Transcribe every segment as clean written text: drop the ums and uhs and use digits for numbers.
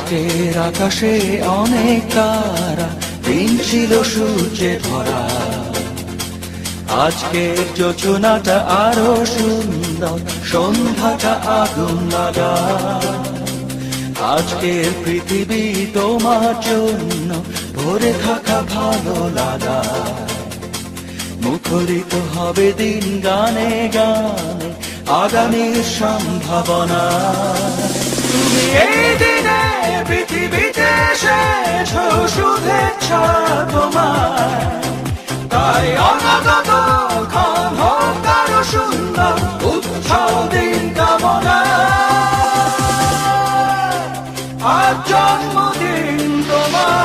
আজকের আকাশে অনেক তারা, দিন ছিল সূর্যে ভরা। আজকের যোজনাটা আরো সুন্দর, সন্ধ্যাটা আগুন লাগা। আজকের পৃথিবী তোমার জন্য ভরে থাকা ভালো লাগা। মুখরিত হবে দিন গানে গানে, আগামীর সম্ভাবনা। তুমি এই দিনে পৃথিবীতে এসেছো, শুভেচ্ছা তোমার। তাই অনাগত ক্ষণ হোক আরো সুন্দর, উৎসব দিন কামনা। আজ জন্মদিন তোমার।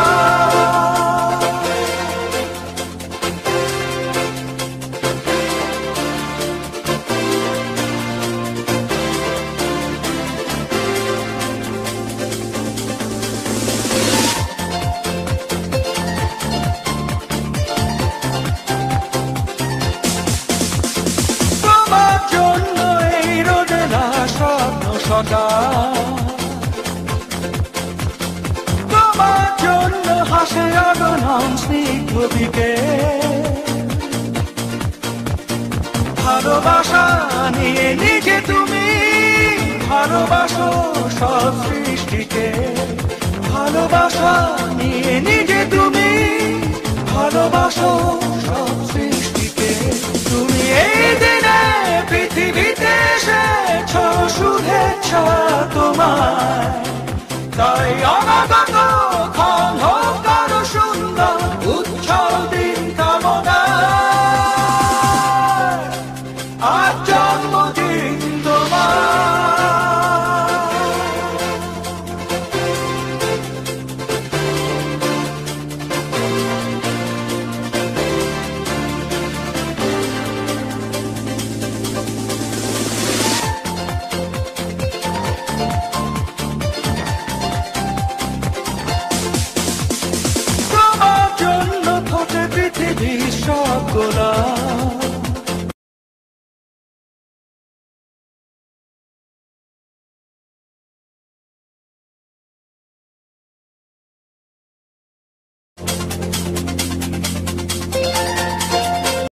তোমার জন্য হাসে আগমন স্নিগ্ধ বিকেল। ভালোবাসা নিয়ে নিজে তুমি ভালোবাসো সব সৃষ্টিকে। ভালোবাসা নিয়ে নিজে তুমি ভালোবাসো সব সৃষ্টিকে। তুমি এই দিনে পৃথিবীতে এসেছো, শুভেচ্ছা তোমার। তাই অনাগত ক্ষণ হোক আরো সুন্দর, উৎসব দিন কামনা। আজ জন্মদিন তোমার। পৃথিবীর সব গোলাপ